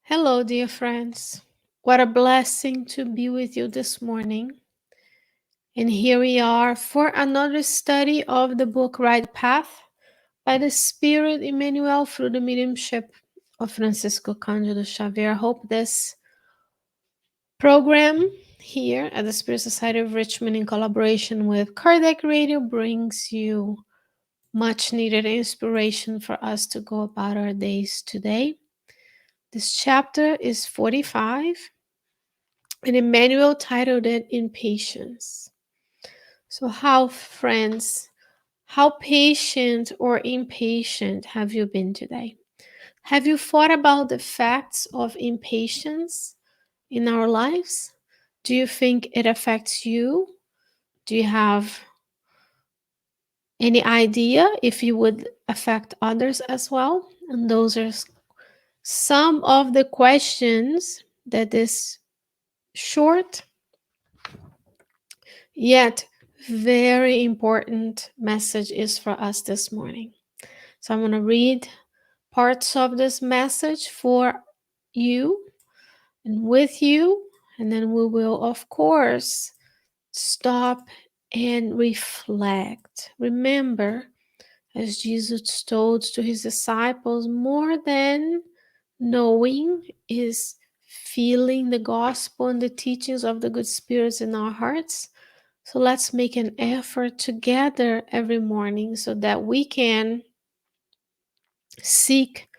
Hello, dear friends. What a blessing to be with you this morning. And here we are for another study of the book Right Path by the Spirit Emmanuel through the mediumship of Francisco Candido Xavier. I hope this program here at the Spirit Society of Richmond in collaboration with Kardec Radio brings you much needed inspiration for us to go about our days today. This chapter is 45. And Emmanuel titled it Impatience. So, how patient or impatient have you been today? Have you thought about the facts of impatience in our lives? Do you think it affects you? Do you have any idea if you would affect others as well? And those are some of the questions that this short yet very important message is for us this morning. So I'm going to read parts of this message for you and with you, and then we will, of course, stop and reflect. Remember, as Jesus told to his disciples, more than knowing is feeling the gospel and the teachings of the good spirits in our hearts. So let's make an effort together every morning so that we can seek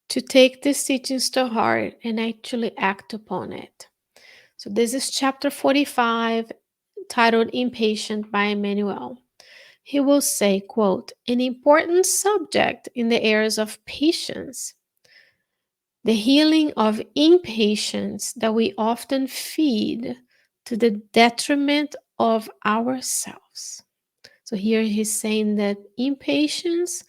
to take these teachings to heart and actually act upon it. So this is chapter 45, titled Impatient by Emmanuel. He will say, quote, an important subject in the areas of patience, the healing of impatience that we often feed to the detriment of ourselves. So here he's saying that impatience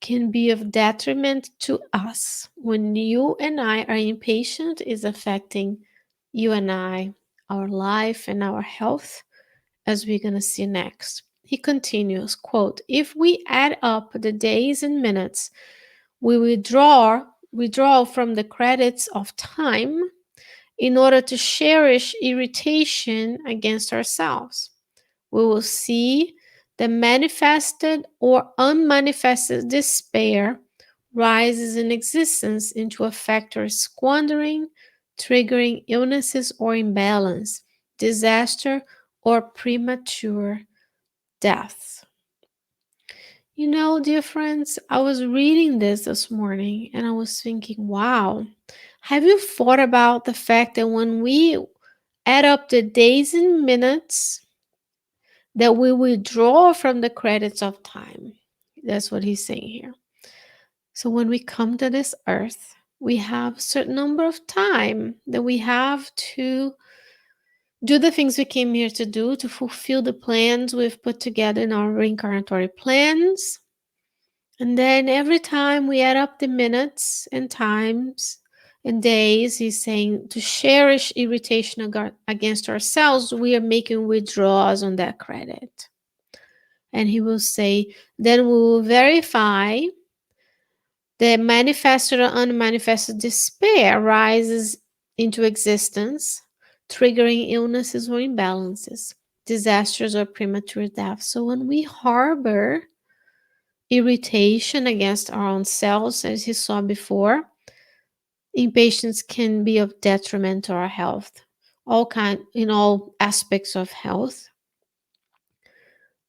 can be of detriment to us. When you and I are impatient, is affecting you and I, our life and our health, as we're going to see next. He continues, quote, if we add up the days and minutes we withdraw from the credits of time in order to cherish irritation against ourselves, we will see the manifested or unmanifested despair rises in existence into a factor squandering, triggering illnesses or imbalance, disaster, or premature death. You know, dear friends, I was reading this morning and I was thinking, wow, have you thought about the fact that when we add up the days and minutes that we withdraw from the credits of time? That's what he's saying here. So when we come to this earth, we have a certain number of time that we have to do the things we came here to do, to fulfill the plans we've put together in our reincarnatory plans. And then every time we add up the minutes and times and days, he's saying to cherish irritation against ourselves, we are making withdrawals on that credit. And he will say, then we will verify the manifested or unmanifested despair rises into existence, triggering illnesses or imbalances, disasters or premature death. So when we harbor irritation against our own selves, as he saw before, impatience can be of detriment to our health, in all aspects of health.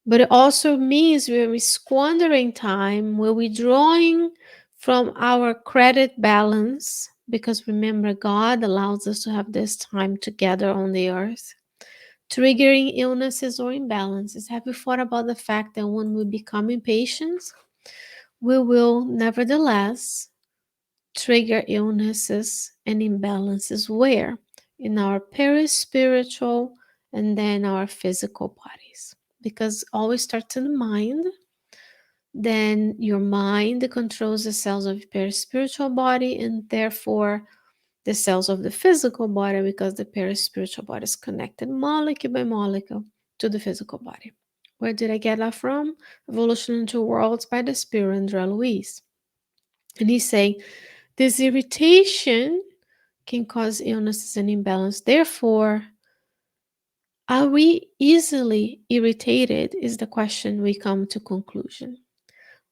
But it also means we're squandering time, we're withdrawing from our credit balance, because remember, God allows us to have this time together on the earth, triggering illnesses or imbalances. Have you thought about the fact that when we become impatient, we will nevertheless trigger illnesses and imbalances where? In our perispiritual and then our physical bodies. Because always starts in the mind, then your mind controls the cells of your perispiritual body and therefore the cells of the physical body, because the perispiritual body is connected molecule by molecule to the physical body. Where did I get that from? Evolution into Worlds by the Spirit, Andrea Louise. And he's saying this irritation can cause illnesses and imbalance. Therefore, are we easily irritated is the question we come to conclusion.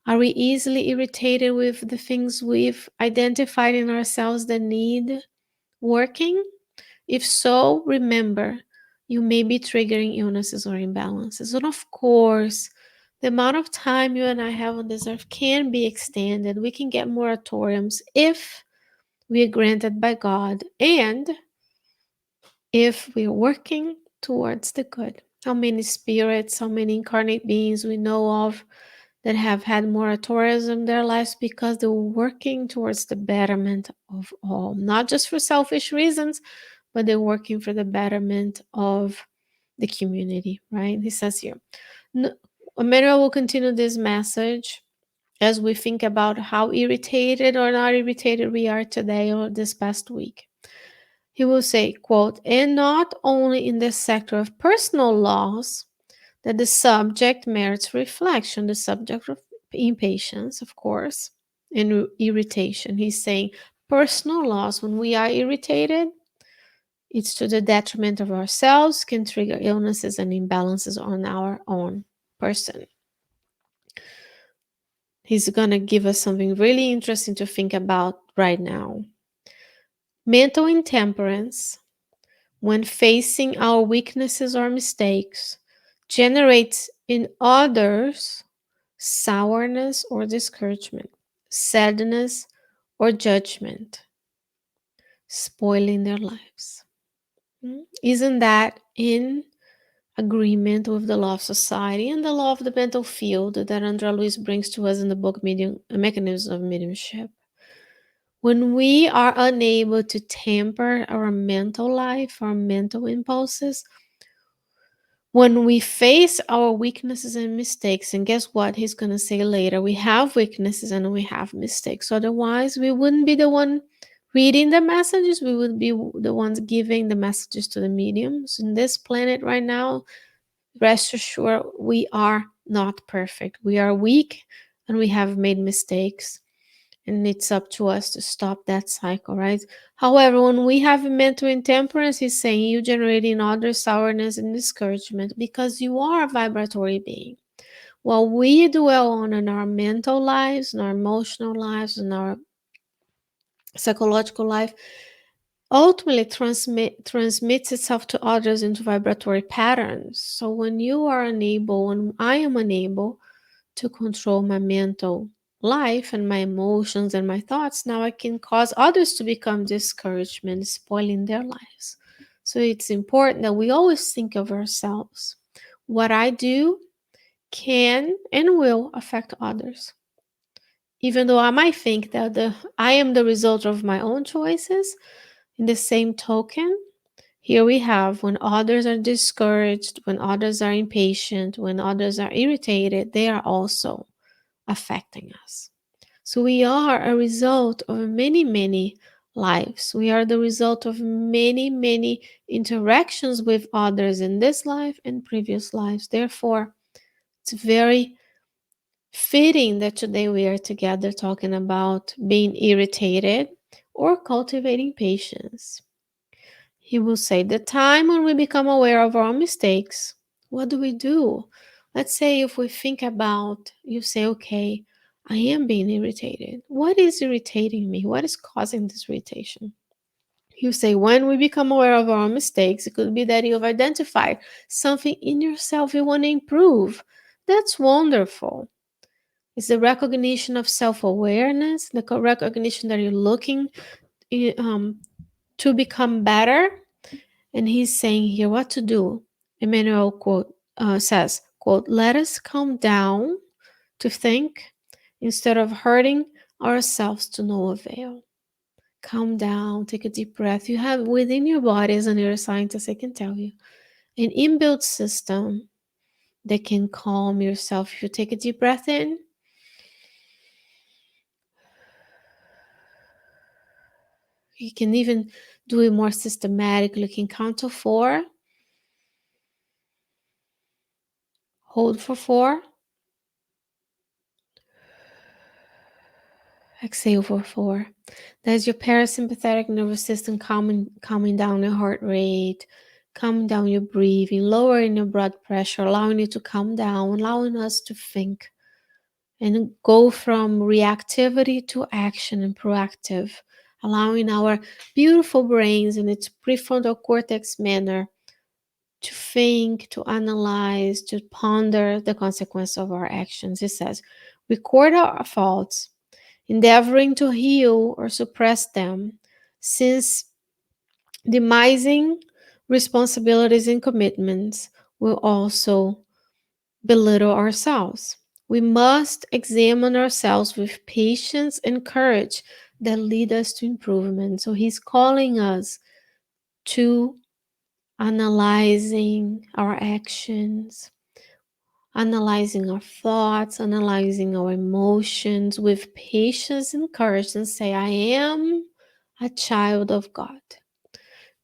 Are we easily irritated with the things we've identified in ourselves that need working? If so, remember, you may be triggering illnesses or imbalances. And of course, the amount of time you and I have on this earth can be extended. We can get moratoriums if we are granted by God and if we are working towards the good. How many spirits, how many incarnate beings we know of that have had moratoriums in their lives because they were working towards the betterment of all, not just for selfish reasons, but they're working for the betterment of the community, right? He says here. Emmanuel will continue this message as we think about how irritated or not irritated we are today or this past week. He will say, quote, and not only in the sector of personal laws that the subject merits reflection, the subject of impatience, of course, and irritation. He's saying personal laws, when we are irritated, it's to the detriment of ourselves, can trigger illnesses and imbalances on our own person. He's going to give us something really interesting to think about right now. Mental intemperance, when facing our weaknesses or mistakes, generates in others sourness or discouragement, sadness or judgment, spoiling their lives. Isn't that in agreement with the law of society and the law of the mental field that Andrea Luiz brings to us in the book Mechanisms of Mediumship? When we are unable to temper our mental life, our mental impulses, when we face our weaknesses and mistakes, and guess what he's going to say later, we have weaknesses and we have mistakes. Otherwise, we wouldn't be the one reading the messages, we would be the ones giving the messages to the mediums. In this planet right now, rest assured, we are not perfect. We are weak and we have made mistakes. And it's up to us to stop that cycle, right? However, when we have a mental intemperance, he's saying you generating other sourness and discouragement because you are a vibratory being. While we dwell on in our mental lives, in our emotional lives, in our psychological life, ultimately transmits itself to others into vibratory patterns. So when you are unable, when I am unable to control my mental life and my emotions and my thoughts, now I can cause others to become discouragement, spoiling their lives. So it's important that we always think of ourselves. What I do can and will affect others. Even though I might think that I am the result of my own choices, in the same token, here we have when others are discouraged, when others are impatient, when others are irritated, they are also affecting us. So we are a result of many, many lives. We are the result of many, many interactions with others in this life and previous lives. Therefore, it's very fitting that today we are together talking about being irritated or cultivating patience. He will say, the time when we become aware of our mistakes, what do we do? Let's say if we think about, you say, okay, I am being irritated. What is irritating me? What is causing this irritation? You say, when we become aware of our mistakes, it could be that you've identified something in yourself you want to improve. That's wonderful. It's the recognition of self-awareness, the recognition that you're looking to become better. And he's saying here what to do. Emmanuel says, quote, let us calm down to think instead of hurting ourselves to no avail. Calm down, take a deep breath. You have within your body, as a neuroscientist, I can tell you, an inbuilt system that can calm yourself. If you take a deep breath in, you can even do it more systematically. You can count to 4, hold for 4, Exhale for 4. That's your parasympathetic nervous system calming down your heart rate, calming down your breathing, lowering your blood pressure, allowing you to calm down, allowing us to think and go from reactivity to action and proactive, allowing our beautiful brains in its prefrontal cortex manner to think, to analyze, to ponder the consequence of our actions. It says, record our faults, endeavoring to heal or suppress them, since demising responsibilities and commitments will also belittle ourselves. We must examine ourselves with patience and courage that lead us to improvement. So he's calling us to analyzing our actions, analyzing our thoughts, analyzing our emotions with patience and courage, and say, I am a child of God.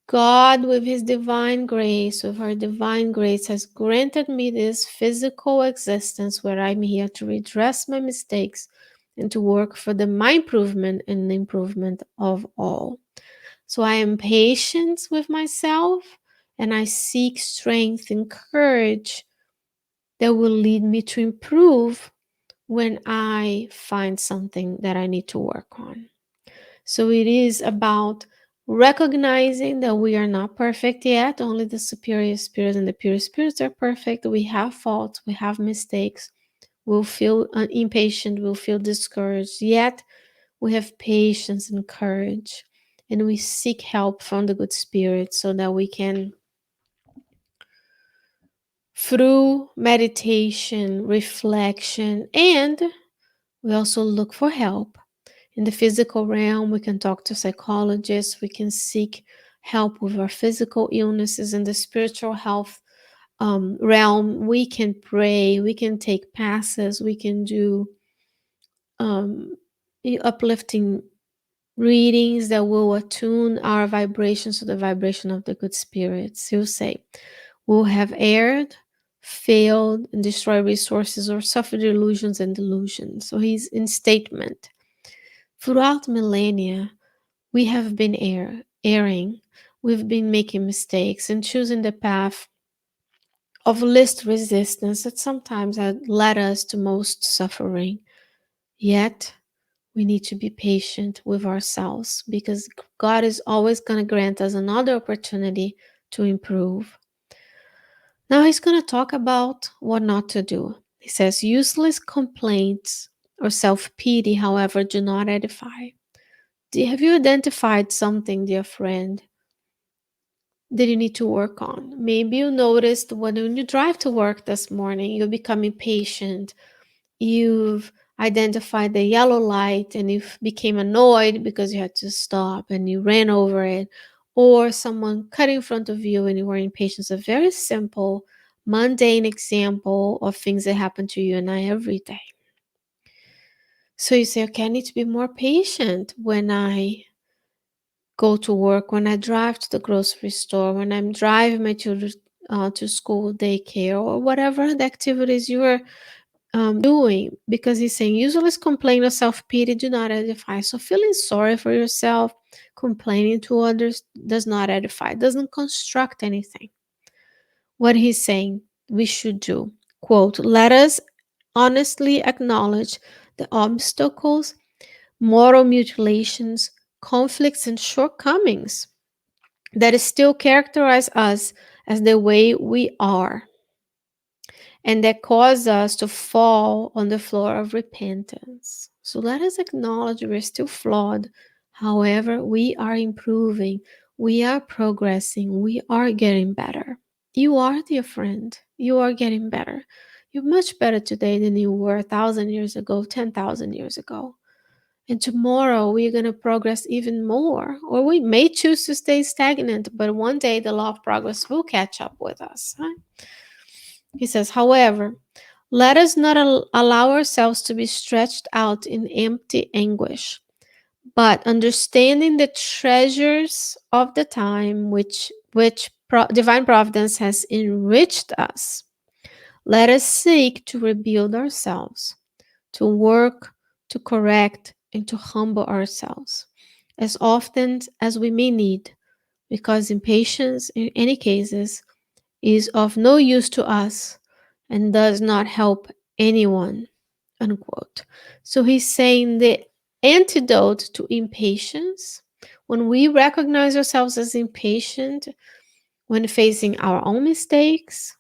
God, with His divine grace, with her divine grace, has granted me this physical existence where I'm here to redress my mistakes and to work for my improvement and the improvement of all. So I am patient with myself and I seek strength and courage that will lead me to improve when I find something that I need to work on. So it is about recognizing that we are not perfect yet. Only the superior spirit and the pure spirits are perfect. We have faults, we have mistakes. We'll feel impatient, we'll feel discouraged. Yet we have patience and courage. And we seek help from the good spirit so that we can, through meditation, reflection, and we also look for help. In the physical realm, we can talk to psychologists, we can seek help with our physical illnesses. In the spiritual health realm, we can pray, we can take passes, we can do um, uplifting readings that will attune our vibrations to the vibration of the good spirits. He'll say, we'll have erred, failed, and destroyed resources or suffered illusions and delusions. So he's in statement. Throughout millennia, we have been erring. We've been making mistakes and choosing the path of least resistance that sometimes had led us to most suffering. Yet, we need to be patient with ourselves because God is always going to grant us another opportunity to improve. Now, he's going to talk about what not to do. He says, useless complaints or self pity, however, do not edify. Have you identified something, dear friend, that you need to work on? Maybe you noticed when you drive to work this morning, you become impatient. You've identified the yellow light and you became annoyed because you had to stop and you ran over it, or someone cut in front of you and you were impatient. It's a very simple, mundane example of things that happen to you and I every day. So you say, okay, I need to be more patient when I go to work, when I drive to the grocery store, when I'm driving my children to school, daycare, or whatever the activities you are doing. Because he's saying, useless complaint or self pity do not edify. So feeling sorry for yourself, complaining to others does not edify, doesn't construct anything. What he's saying we should do, quote, let us honestly acknowledge the obstacles, moral mutilations, conflicts, and shortcomings that still characterize us as the way we are and that cause us to fall on the floor of repentance. So let us acknowledge we're still flawed. However, we are improving, we are progressing, we are getting better. You are, dear friend, you are getting better. You're much better today than you were 1,000 years ago, 10,000 years ago. And tomorrow we're going to progress even more. Or we may choose to stay stagnant, but one day the law of progress will catch up with us. Right? He says, however, let us not allow ourselves to be stretched out in empty anguish, but understanding the treasures of the time which divine providence has enriched us, let us seek to rebuild ourselves, to work, to correct, and to humble ourselves as often as we may need, because impatience, in any cases, is of no use to us and does not help anyone. Unquote. So he's saying the antidote to impatience, when we recognize ourselves as impatient when facing our own mistakes,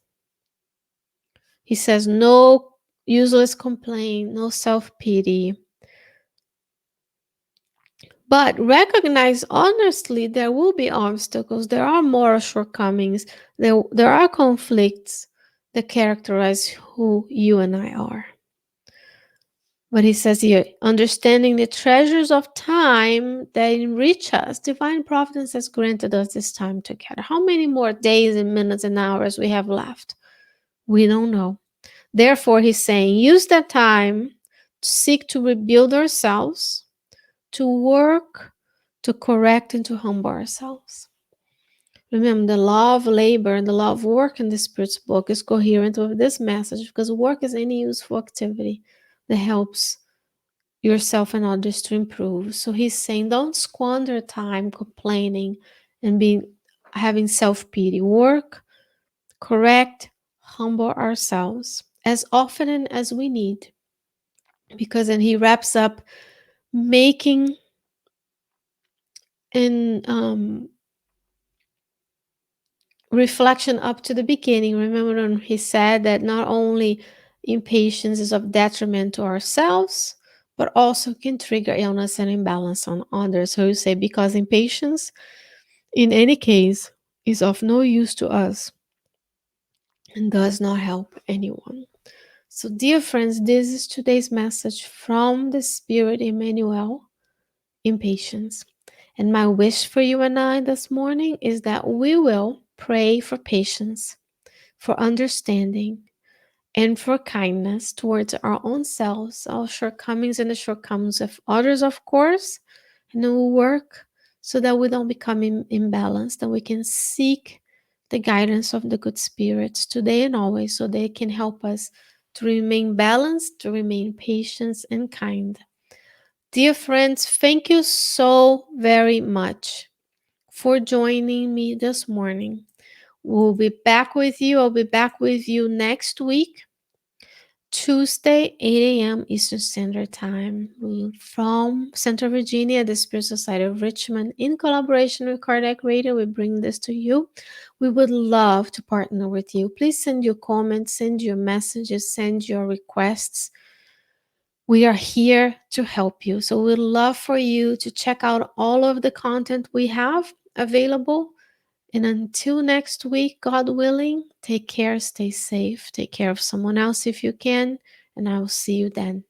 he says no useless complaint, no self pity, but recognize honestly there will be obstacles, there are moral shortcomings, there are conflicts that characterize who you and I are. But he says here, understanding the treasures of time that enrich us, divine providence has granted us this time together. How many more days and minutes and hours we have left? We don't know. Therefore, he's saying, use that time to seek to rebuild ourselves, to work, to correct, and to humble ourselves. Remember, the law of labor and the law of work in the Spirit's book is coherent with this message, because work is any useful activity that helps yourself and others to improve. So he's saying, don't squander time complaining and having self-pity. Work, correct, humble ourselves as often as we need. Because then he wraps up making an reflection up to the beginning. Remember when he said that not only impatience is of detriment to ourselves, but also can trigger illness and imbalance on others. So you say, because impatience, in any case, is of no use to us and does not help anyone. So, dear friends, this is today's message from the Spirit Emmanuel, Impatience. And my wish for you and I this morning is that we will pray for patience, for understanding, and for kindness towards our own selves, our shortcomings and the shortcomings of others, of course, and then we'll work so that we don't become imbalanced, and we can seek the guidance of the good spirits today and always, so they can help us to remain balanced, to remain patient and kind. Dear friends, thank you so very much for joining me this morning. We'll be back with you. I'll be back with you next week, Tuesday, 8 a.m. Eastern Standard Time, from Central Virginia, the Spirit Society of Richmond, in collaboration with Kardec Radio. We bring this to you. We would love to partner with you. Please send your comments, send your messages, send your requests. We are here to help you. So we'd love for you to check out all of the content we have available. And until next week, God willing, take care, stay safe, take care of someone else if you can, and I will see you then.